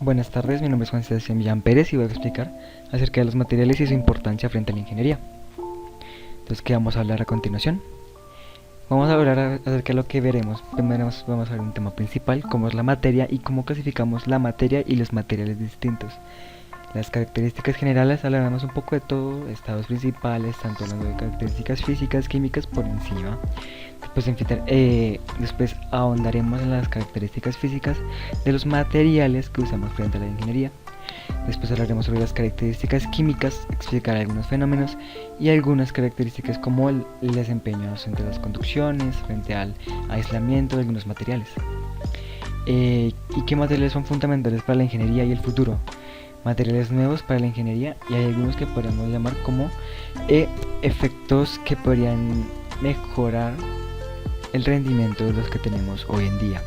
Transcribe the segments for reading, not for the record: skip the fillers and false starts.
Buenas tardes, mi nombre es Juan Sebastián Millán Pérez y voy a explicar acerca de los materiales y su importancia frente a la ingeniería. Entonces, ¿qué vamos a hablar a continuación? Vamos a hablar acerca de lo que veremos. Primero vamos a ver un tema principal, cómo es la materia y cómo clasificamos la materia y los materiales distintos. Las características generales, hablaremos un poco de todo, estados principales, tanto hablando de características físicas, químicas por encima. Después ahondaremos en las características físicas de los materiales que usamos frente a la ingeniería. Después hablaremos sobre las características químicas, explicar algunos fenómenos y algunas características como el desempeño frente a las conducciones, frente al aislamiento de algunos materiales. ¿Y qué materiales son fundamentales para la ingeniería y el futuro? Materiales nuevos para la ingeniería, y hay algunos que podríamos llamar como efectos que podrían mejorar el rendimiento de los que tenemos hoy en día.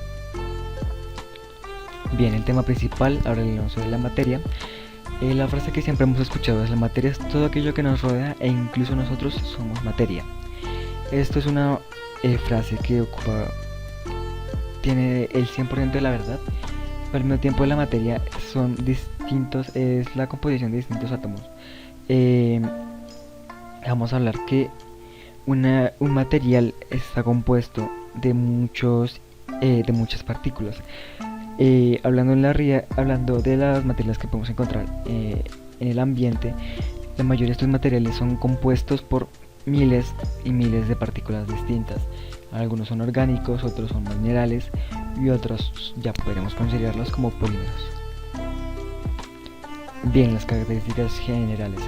Bien, el tema principal, ahora hablamos sobre la materia. La frase que siempre hemos escuchado es: la materia es todo aquello que nos rodea e incluso nosotros somos materia. Esto es una frase que tiene el 100% de la verdad, pero al mismo tiempo la materia son distintos, es la composición de distintos átomos. Vamos a hablar que un material está compuesto de muchas partículas. Hablando de las materias que podemos encontrar en el ambiente, la mayoría de estos materiales son compuestos por miles y miles de partículas distintas. Algunos son orgánicos, otros son minerales y otros ya podremos considerarlos como polímeros. Bien, las características generales.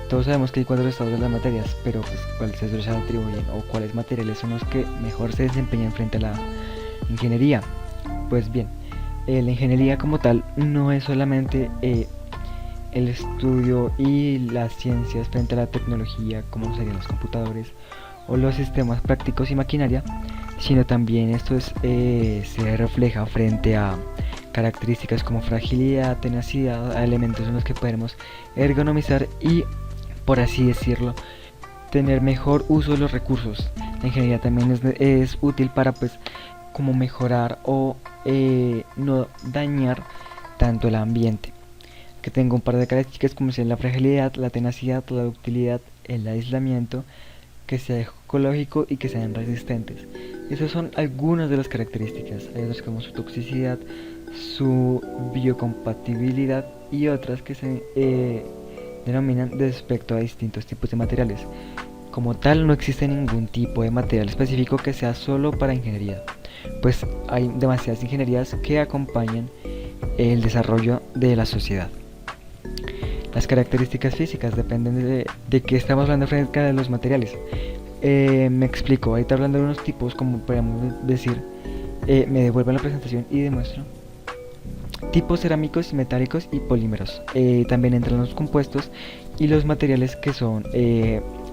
Todos sabemos que hay 4 estados de las materias, pero pues cuáles se atribuyen o cuáles materiales son los que mejor se desempeñan frente a la ingeniería. Pues bien, la ingeniería como tal no es solamente el estudio y las ciencias frente a la tecnología, como serían los computadores o los sistemas prácticos y maquinaria, sino también esto se refleja frente a características como fragilidad, tenacidad, a elementos en los que podemos ergonomizar y, por así decirlo, tener mejor uso de los recursos. La ingeniería también es útil para como mejorar o no dañar tanto el ambiente, que tenga un par de características como son la fragilidad, la tenacidad, la ductilidad, el aislamiento, que sea ecológico y que sean resistentes. Esas son algunas de las características. Hay otras como su toxicidad, su biocompatibilidad y otras que se denominan respecto a distintos tipos de materiales. Como tal, no existe ningún tipo de material específico que sea solo para ingeniería, pues hay demasiadas ingenierías que acompañan el desarrollo de la sociedad. Las características físicas dependen de qué estamos hablando frente a los materiales. Me explico, ahorita hablando de unos tipos, como podemos decir, me devuelven la presentación y demuestro. Tipos cerámicos, metálicos y polímeros. También entran los compuestos y los materiales que son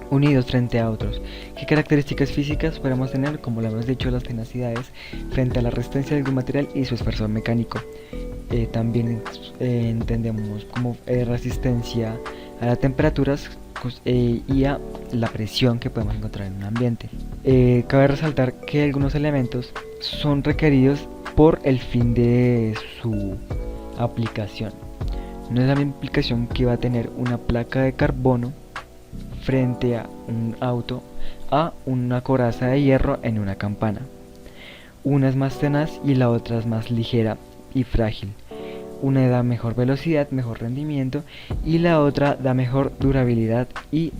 unidos frente a otros. ¿Qué características físicas podemos tener? Como lo hemos dicho, las tenacidades frente a la resistencia de algún material y su esfuerzo mecánico. También entendemos como resistencia a las temperaturas y a la presión que podemos encontrar en un ambiente. Cabe resaltar que algunos elementos son requeridos por el fin de su aplicación. No es la misma aplicación que va a tener una placa de carbono frente a un auto a una coraza de hierro en una campana. Una es más tenaz y la otra es más ligera y frágil. Una da mejor velocidad, mejor rendimiento, y la otra da mejor durabilidad y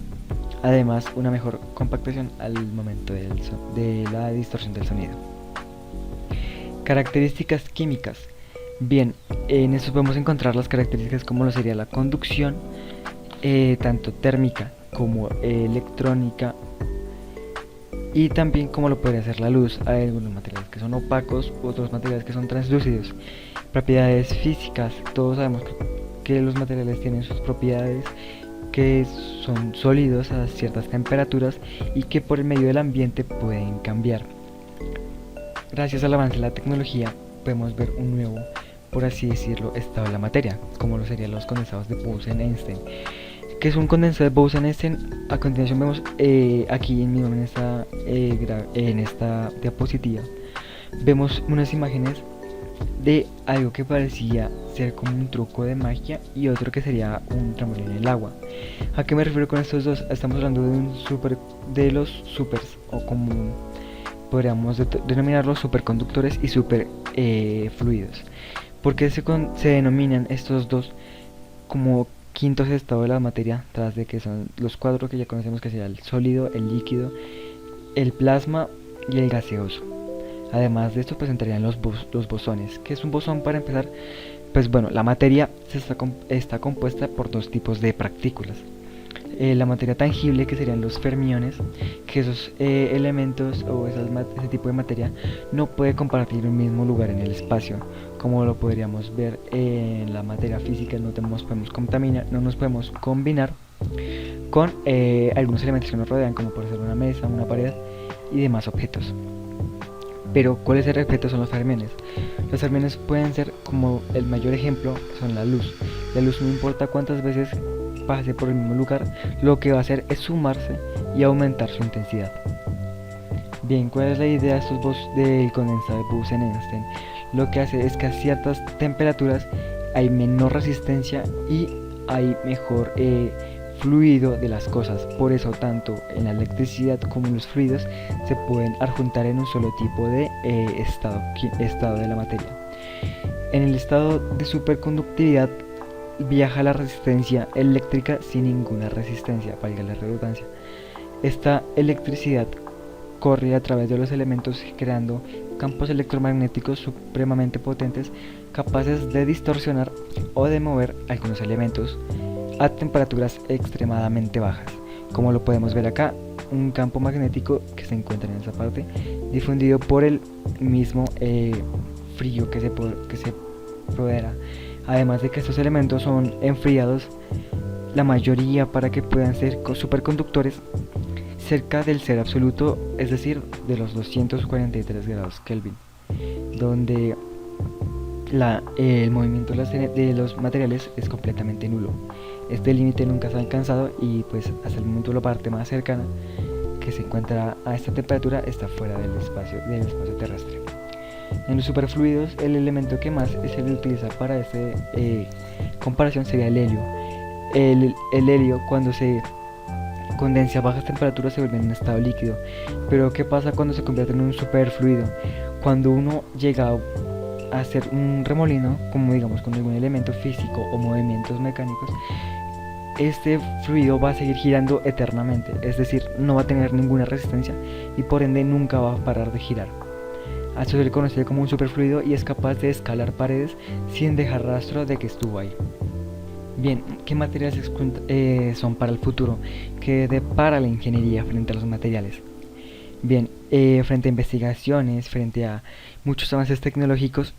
además una mejor compactación al momento de la distorsión del sonido. Características químicas. Bien, en eso podemos encontrar las características como lo sería la conducción, tanto térmica como electrónica, y también como lo podría ser la luz. Hay algunos materiales que son opacos, otros materiales que son translúcidos. Propiedades físicas. Todos sabemos que los materiales tienen sus propiedades, que son sólidos a ciertas temperaturas y que por el medio del ambiente pueden cambiar. Gracias al avance de la tecnología podemos ver un nuevo, por así decirlo, estado de la materia, como lo serían los condensados de Bose-Einstein. ¿Qué es un condensador de Bose-Einstein? A continuación vemos aquí en esta diapositiva, vemos unas imágenes de algo que parecía ser como un truco de magia y otro que sería un trampolín en el agua. ¿A qué me refiero con estos dos? Estamos hablando de los supers, o como podríamos denominarlos, superconductores y superfluidos. ¿Por qué se denominan estos dos como quintos estados de la materia, tras de que son los cuatro que ya conocemos, que sería el sólido, el líquido, el plasma y el gaseoso? Además de esto, pues entrarían los bosones. ¿Qué es un bosón para empezar? Pues bueno, la materia está compuesta por dos tipos de partículas. La materia tangible, que serían los fermiones, que esos elementos o ese tipo de materia no puede compartir un mismo lugar en el espacio, como lo podríamos ver en la materia física. No nos podemos combinar con algunos elementos que nos rodean, como por ser una mesa, una pared y demás objetos. Pero ¿cuáles objetos son los fermiones? Los fermiones pueden ser, como el mayor ejemplo, son la luz. La luz, no importa cuántas veces pase por el mismo lugar, lo que va a hacer es sumarse y aumentar su intensidad. Bien, ¿cuál es la idea del condensador de Bose-Einstein? Lo que hace es que a ciertas temperaturas hay menor resistencia y hay mejor fluido de las cosas. Por eso tanto en la electricidad como en los fluidos se pueden adjuntar en un solo tipo de estado de la materia. En el estado de superconductividad viaja la resistencia eléctrica sin ninguna resistencia, valga la redundancia. Esta electricidad corre a través de los elementos, creando campos electromagnéticos supremamente potentes, capaces de distorsionar o de mover algunos elementos a temperaturas extremadamente bajas, como lo podemos ver acá, un campo magnético que se encuentra en esa parte, difundido por el mismo frío que se proveerá. Además de que estos elementos son enfriados, la mayoría, para que puedan ser superconductores, cerca del cero absoluto, es decir, de los 243 grados Kelvin, donde el movimiento de los materiales es completamente nulo. Este límite nunca se ha alcanzado y pues hasta el momento la parte más cercana que se encuentra a esta temperatura está fuera del espacio terrestre. En los superfluidos, el elemento que más se le utiliza para esta comparación sería el helio. El helio, cuando se condensa a bajas temperaturas, se vuelve en un estado líquido. Pero ¿qué pasa cuando se convierte en un superfluido? Cuando uno llega a hacer un remolino, como digamos con algún elemento físico o movimientos mecánicos, este fluido va a seguir girando eternamente, es decir, no va a tener ninguna resistencia y por ende nunca va a parar de girar. A eso se le conoce como un superfluido y es capaz de escalar paredes sin dejar rastro de que estuvo ahí. Bien, ¿qué materiales son para el futuro? ¿Qué depara la ingeniería frente a los materiales? Bien, frente a investigaciones, frente a muchos avances tecnológicos,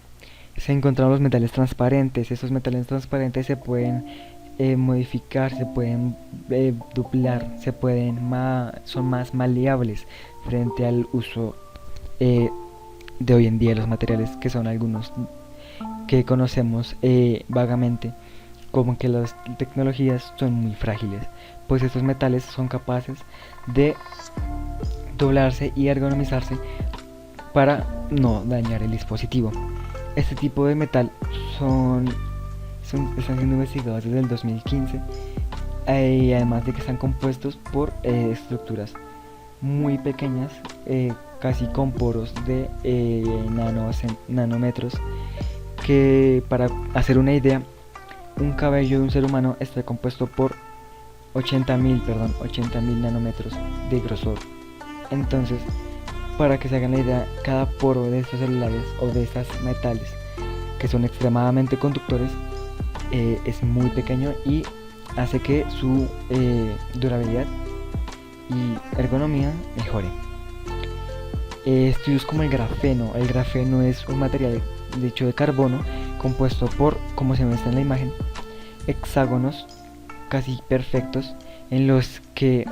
se encontraron los metales transparentes. Estos metales transparentes se pueden modificar, se pueden duplar, son más maleables frente al uso de hoy en día los materiales, que son algunos que conocemos vagamente como que las tecnologías son muy frágiles, pues estos metales son capaces de doblarse y ergonomizarse para no dañar el dispositivo. Este tipo de metal están siendo investigados desde el 2015 y además de que están compuestos por estructuras muy pequeñas, casi con poros de nanómetros, que para hacer una idea, un cabello de un ser humano está compuesto por 80.000 nanómetros de grosor. Entonces, para que se hagan la idea, cada poro de estos celulares o de estos metales, que son extremadamente conductores, es muy pequeño y hace que su durabilidad y ergonomía mejore. Estudios como el grafeno es un material de hecho de carbono, compuesto por, como se muestra en la imagen, hexágonos casi perfectos, en los que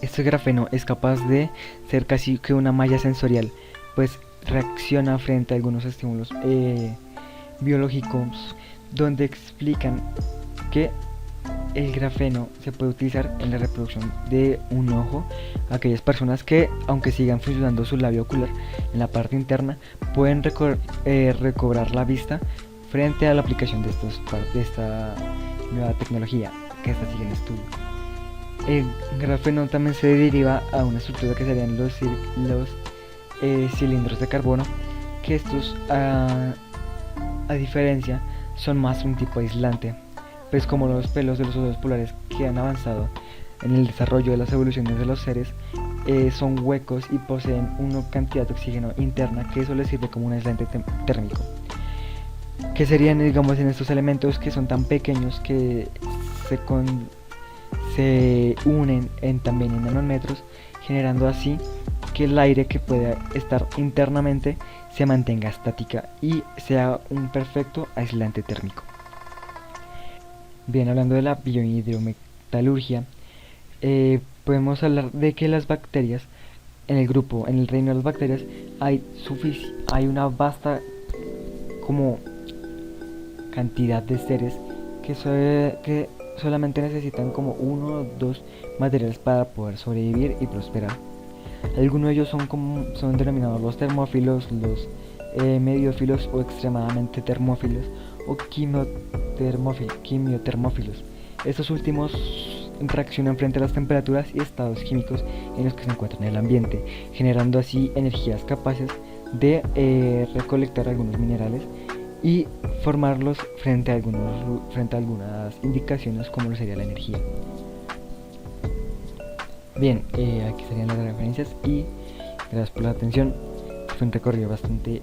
este grafeno es capaz de ser casi que una malla sensorial, pues reacciona frente a algunos estímulos biológicos, donde explican que el grafeno se puede utilizar en la reproducción de un ojo. Aquellas personas que, aunque sigan funcionando su labio ocular en la parte interna, pueden recobrar la vista frente a la aplicación de esta nueva tecnología que está siguiendo estudio. El grafeno también se deriva a una estructura que serían los cilindros de carbono, que estos a diferencia son más un tipo aislante, pues como los pelos de los osos polares que han avanzado en el desarrollo de las evoluciones de los seres, son huecos y poseen una cantidad de oxígeno interna que eso les sirve como un aislante térmico. Que serían, digamos, en estos elementos que son tan pequeños que se unen también en nanómetros, generando así que el aire que pueda estar internamente se mantenga estática y sea un perfecto aislante térmico. Bien, hablando de la biohidrometalurgia, podemos hablar de que las bacterias, en el reino de las bacterias, hay una vasta como cantidad de seres que solamente necesitan como uno o dos materiales para poder sobrevivir y prosperar. Algunos de ellos son denominados los termófilos, los mediófilos o extremadamente termófilos o quimiotermófilos. Estos últimos reaccionan frente a las temperaturas y estados químicos en los que se encuentran en el ambiente, generando así energías capaces de recolectar algunos minerales y formarlos frente a algunas indicaciones como lo sería la energía. Bien, aquí serían las referencias y gracias por la atención. Fue un recorrido bastante,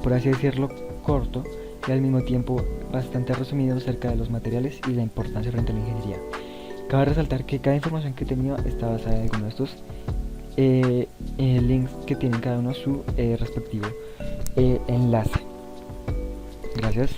por así decirlo, corto y al mismo tiempo bastante resumido acerca de los materiales y la importancia frente a la ingeniería. Cabe resaltar que cada información que he tenido está basada en alguno de estos links que tienen cada uno su respectivo enlace. Gracias.